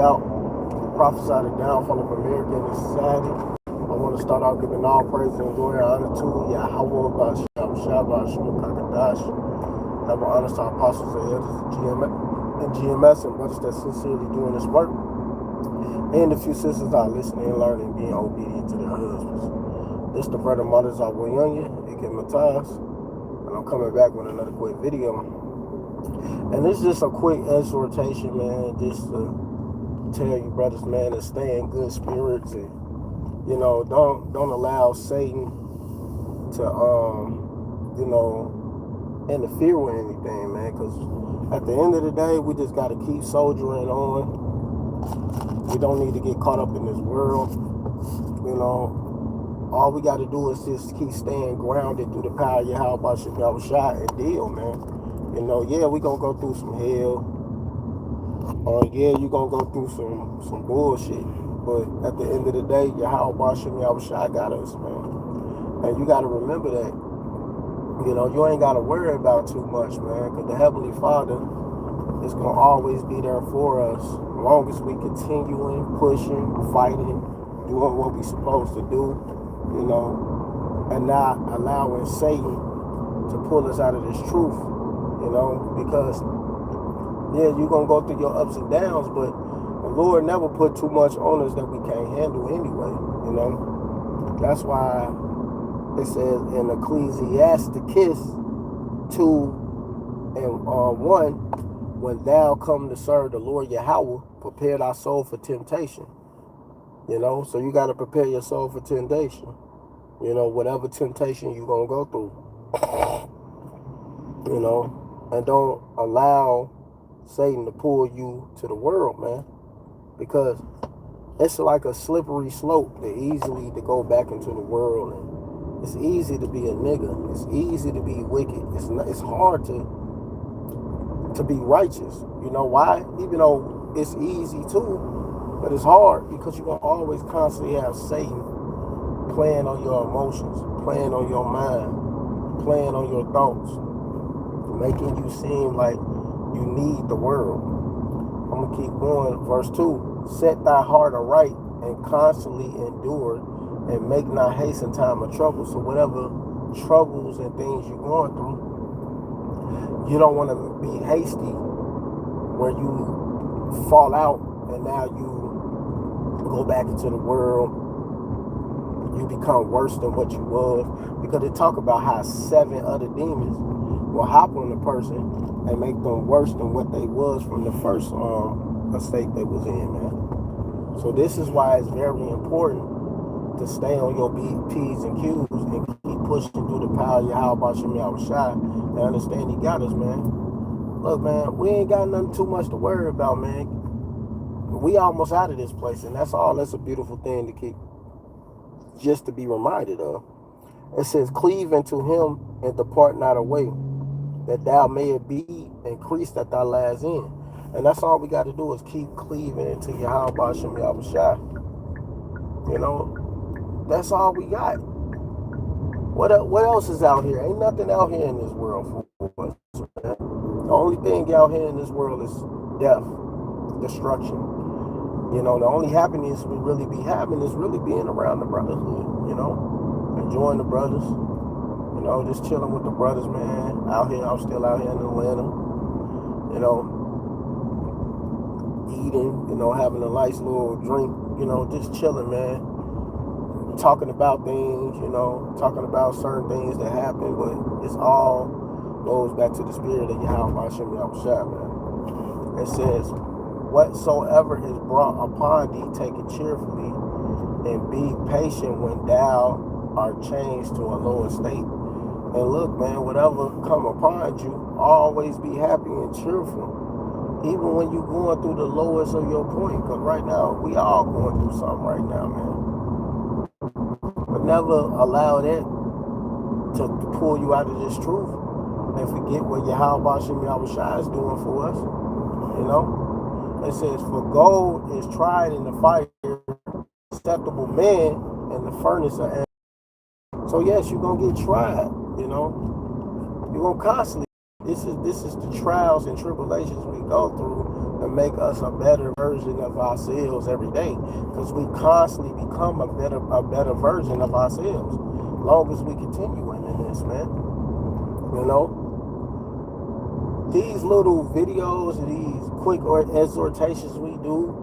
out, prophesy the downfall of America and its society. I want to start out giving all praise and glory and honor to Yahweh, Bashab, Shabbat, Shemukakadash. Have an honor to our apostles and elders and GMS and brothers that sincerely doing this work. And a few sisters that are listening and learning, being obedient to their husbands. This the brother mothers are William, A.K.A. Matthias, and I'm coming back with another quick video. And this is just a quick exhortation, man, just to tell you brothers, man, to stay in good spirits and don't allow Satan to interfere with anything, man, because at the end of the day we just got to keep soldiering on. We don't need to get caught up in this world. All we got to do is just keep staying grounded through the power of Yahweh Shah and deal, man. Yeah, we gonna go through some hell. Yeah, you gonna go through some bullshit. But at the end of the day, Yahweh Shah got us, man. And you gotta remember that. You ain't gotta worry about too much, man, because the Heavenly Father is gonna always be there for us, as long as we continuing, pushing, fighting, doing what we supposed to do, and not allowing Satan to pull us out of this truth, because yeah, you're gonna go through your ups and downs, but the Lord never put too much on us that we can't handle anyway, That's why it says in Ecclesiasticus 2:1, when thou come to serve the Lord Yahweh, prepare thy soul for temptation. So you got to prepare your soul for temptation. Whatever temptation you're going to go through. And don't allow Satan to pull you to the world, man. Because it's like a slippery slope to go back into the world. And it's easy to be a nigga. It's easy to be wicked. It's hard to be righteous. You know why? Even though it's easy too, but it's hard because you're going to always constantly have Satan playing on your emotions, playing on your mind, playing on your thoughts, making you seem like you need the world. I'm going to keep going. Verse 2, set thy heart aright and constantly endure and make not haste in time of trouble. So whatever troubles and things you're going through, you don't want to be hasty where you fall out and now you go back into the world. You become worse than what you was, because they talk about how 7 other demons will hop on the person and make them worse than what they was from the first state they was in, man. So this is why it's very important to stay on your P's and Q's and keep pushing through the power of Yahweh Shah and understand He got us, man. Look, man, we ain't got nothing too much to worry about, man. We almost out of this place, and that's all. That's a beautiful thing to keep, just to be reminded of. It says, cleave unto Him and depart not away, that thou mayest be increased at thy last end. And that's all we got to do is keep cleaving into Yahweh Shah. That's all we got. What else is out here? Ain't nothing out here in this world for us, man. The only thing out here in this world is death, destruction. The only happiness we really be having is really being around the brotherhood, enjoying the brothers, just chilling with the brothers, man. Out here, I'm still out here in Atlanta, eating, having a nice little drink, just chilling, man. Talking about things, talking about certain things that happen, but it's all goes back to the spirit of Yahweh Shah, man. It says, whatsoever is brought upon thee, take it cheerfully, and be patient when thou art changed to a lower state. And look, man, whatever come upon you, always be happy and cheerful, even when you're going through the lowest of your point. Because right now, we all going through something right now, man. But never allow that to pull you out of this truth and forget what Yahweh Shah is doing for us. It says, for gold is tried in the fire, acceptable man in the furnace of anger. So yes, you're gonna get tried. You're gonna constantly. This is the trials and tribulations we go through to make us a better version of ourselves every day, because we constantly become a better version of ourselves. Long as we continue in this, man. You know, these little videos and these quick exhortations we do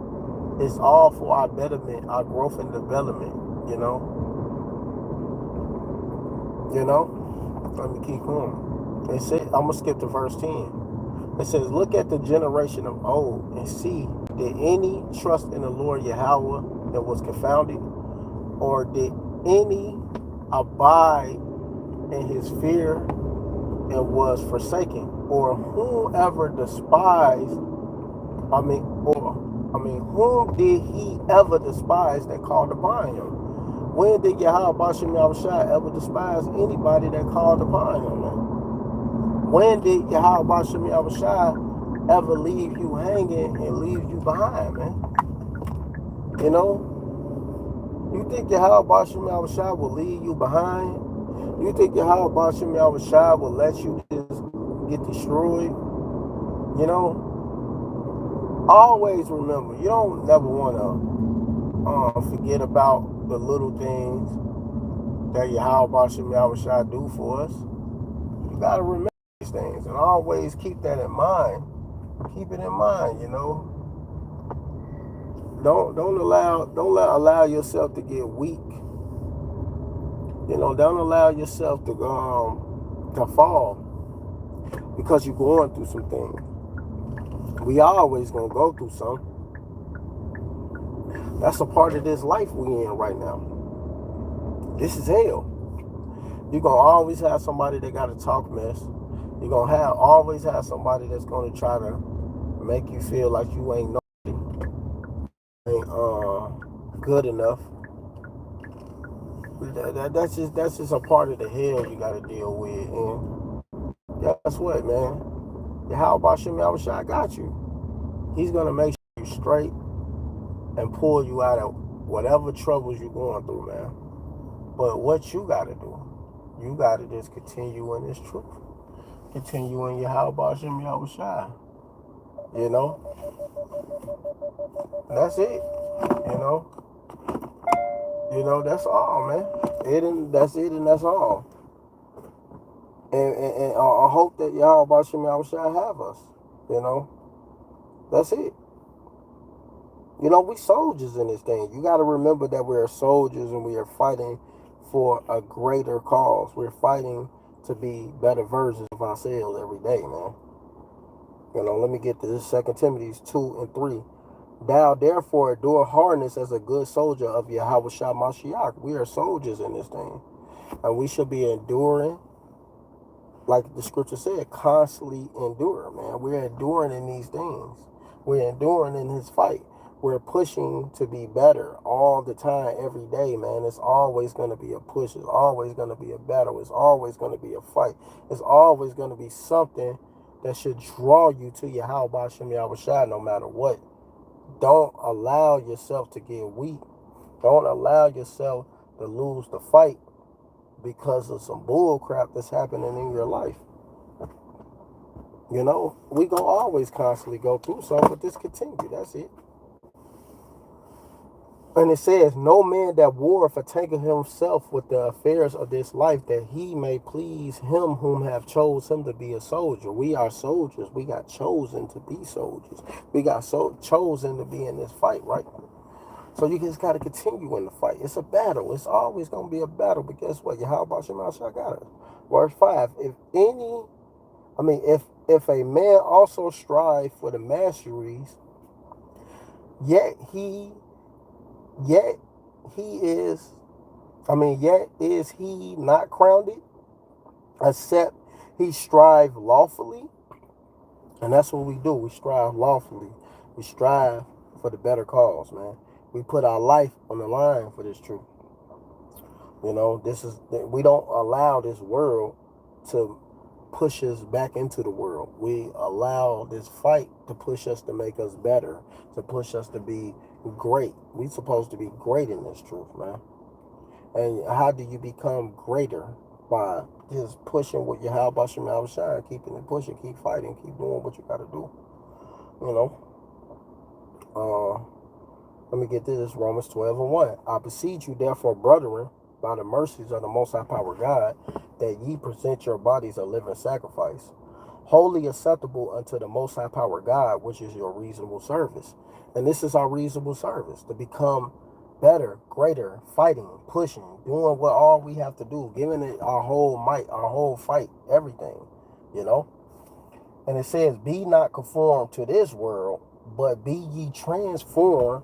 is all for our betterment, our growth and development. You know, you know. Let me keep going. It said, I'm gonna skip to verse 10. It says, look at the generation of old and see, did any trust in the Lord Yahweh that was confounded? Or did any abide in his fear and was forsaken? Or whomever despised, whom did he ever despise that called upon him? When did Yahweh Bashem Yahushua ever despise anybody that called upon him, man? When did Yahweh Bashem Yahushua ever leave you hanging and leave you behind, man? You know, you think Yahweh Bashem Yahushua will leave you behind? You think Yahweh Bashem Yahushua will let you just get destroyed? You know, always remember, you don't never want to forget about the little things that Yahweh Bashem Yahushua do for us. You got to remember these things and always keep that in mind. Keep it in mind, you know. Don't allow yourself to get weak. You know, don't allow yourself to fall because you're going through some things. We always gonna go through some. That's a part of this life we in right now. This is hell. You're gonna always have somebody that gotta talk mess. You're gonna always have somebody that's gonna try to make you feel like you ain't good enough. That's just a part of the hell you gotta deal with. And guess what, man? How about Shem Yahushua got you? He's gonna make sure you straight and pull you out of whatever troubles you're going through, man. But what you gotta do, you gotta just continue in this truth. Continue in your how about Shem Yahushua. You know? That's it. You know? That's all, man. That's it and that's all. And I hope that y'all about Shem Yahushua have us. You know? That's it. You know, we soldiers in this thing. You got to remember that we're soldiers and we are fighting for a greater cause. We're fighting to be better versions of ourselves every day, man. You know, let me get to this. 2 Timothy 2 and 3. Thou therefore endure hardness as a good soldier of Yahweh Shah Mashiach. We are soldiers in this thing. And we should be enduring, like the scripture said, constantly endure, man. We're enduring in these things. We're enduring in his fight. We're pushing to be better all the time, every day, man. It's always going to be a push. It's always going to be a battle. It's always going to be a fight. It's always going to be something that should draw you to your how about Shem Yahushua no matter what. Don't allow yourself to get weak. Don't allow yourself to lose the fight because of some bull crap that's happening in your life. You know, we gonna always constantly go through something, but this continue. That's it. And it says, no man that warreth attacketh himself with the affairs of this life, that he may please him whom have chose him to be a soldier. We are soldiers. We got chosen to be soldiers. We got chosen to be in this fight, right? So you just got to continue in the fight. It's a battle. It's always going to be a battle. But guess what? How about your mouth? I got it. Verse 5. If a man also strive for the masteries, yet is he not crowned, except he strive lawfully? And that's what we do. We strive lawfully. We strive for the better cause, man. We put our life on the line for this truth. You know, we don't allow this world to push us back into the world. We allow this fight to push us to make us better, to push us to be great. We're supposed to be great in this truth, man. And how do you become greater? By just pushing with your how about your mouth shine, keeping it pushing, keep fighting, keep doing what you got to do. You know. Let me get this. Romans 12:1. I beseech you, therefore, brethren, by the mercies of the Most High Power God, that ye present your bodies a living sacrifice, wholly acceptable unto the Most High Power God, which is your reasonable service. And this is our reasonable service, to become better, greater, fighting, pushing, doing what all we have to do, giving it our whole might, our whole fight, everything, you know? And it says, be not conformed to this world, but be ye transformed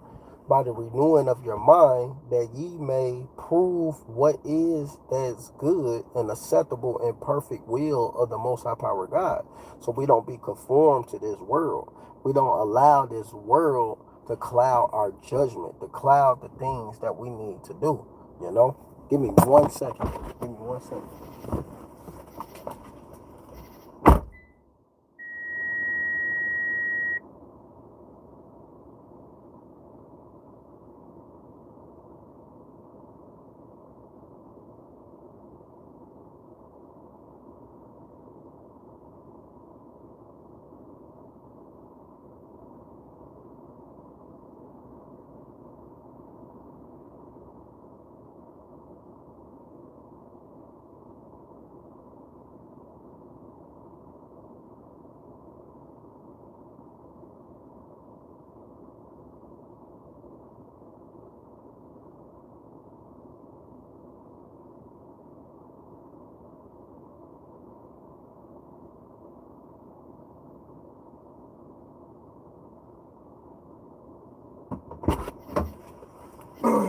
by the renewing of your mind, that ye may prove what is that's good and acceptable and perfect will of the Most High Power God. So we don't be conformed to this world. We don't allow this world to cloud our judgment, to cloud the things that we need to do, you know? Give me 1 second. Give me 1 second.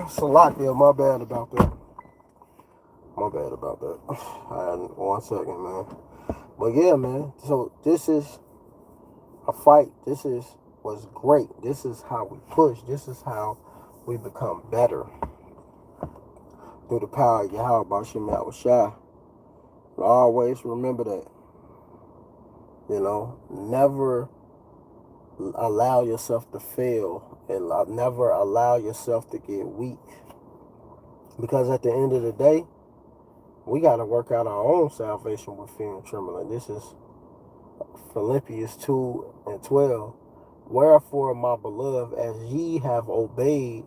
Salakia, my bad about that. My bad about that. 1 second, man. But yeah, man. So this is a fight. This is was great. This is how we push. This is how we become better through the power of Yahweh Bashim Yahushua. Always remember that. You know, never allow yourself to fail, and never allow yourself to get weak. Because at the end of the day, we got to work out our own salvation with fear and trembling. This is Philippians 2:12. Wherefore, my beloved, as ye have obeyed,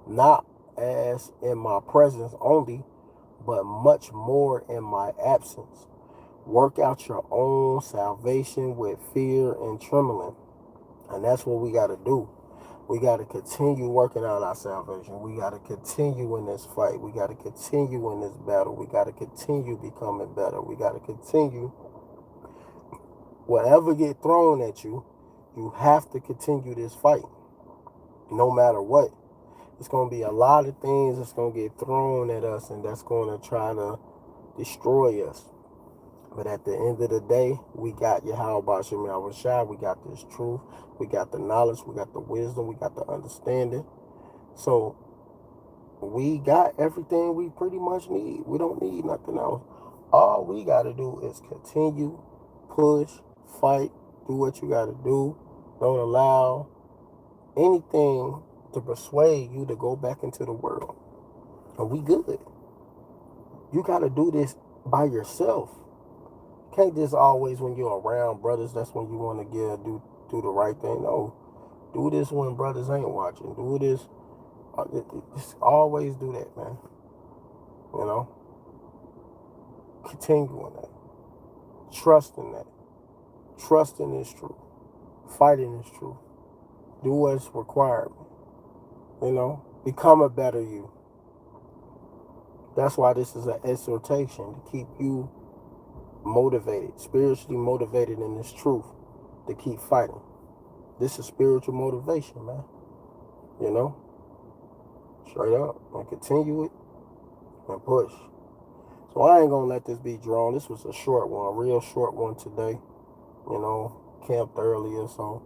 not as in my presence only, but much more in my absence, work out your own salvation with fear and trembling. And that's what we got to do. We got to continue working on our salvation. We got to continue in this fight. We got to continue in this battle. We got to continue becoming better. We got to continue. Whatever get thrown at you, you have to continue this fight. No matter what. It's going to be a lot of things that's going to get thrown at us, and that's going to try to destroy us. But at the end of the day, we got Yahweh Bashim Yahushua. We got this truth. We got the knowledge. We got the wisdom. We got the understanding. So we got everything we pretty much need. We don't need nothing else. All we got to do is continue, push, fight, do what you got to do. Don't allow anything to persuade you to go back into the world. And we good. You got to do this by yourself. Can't just always when you're around brothers, that's when you want to do the right thing. No, do this when brothers ain't watching. Do this. Just always do that, man. You know, continue in that. Trust in that. Trust in this truth. Fight in this truth. Do what's required. You know, become a better you. That's why this is an exhortation, to keep you motivated, spiritually motivated in this truth, to keep fighting. This is spiritual motivation, man. You know, straight up, and continue it and push. So I ain't gonna let this be drawn. This was a short one, a real short one today. You know, camped earlier, so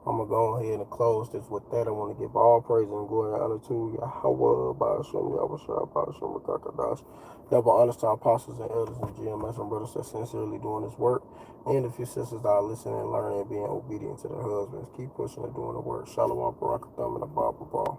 I'm gonna go ahead and close this with that. I want to give all praise and glory and honor to Yahweh, Ba'ashem, Yahushua, Ba'ashem, Rakakadash. Double honors to our apostles and elders and GMS and brothers that sincerely doing this work. And if your sisters are listening and learning and being obedient to their husbands, keep pushing and doing the work. Shalom, Barakatham, and Abba, Baba.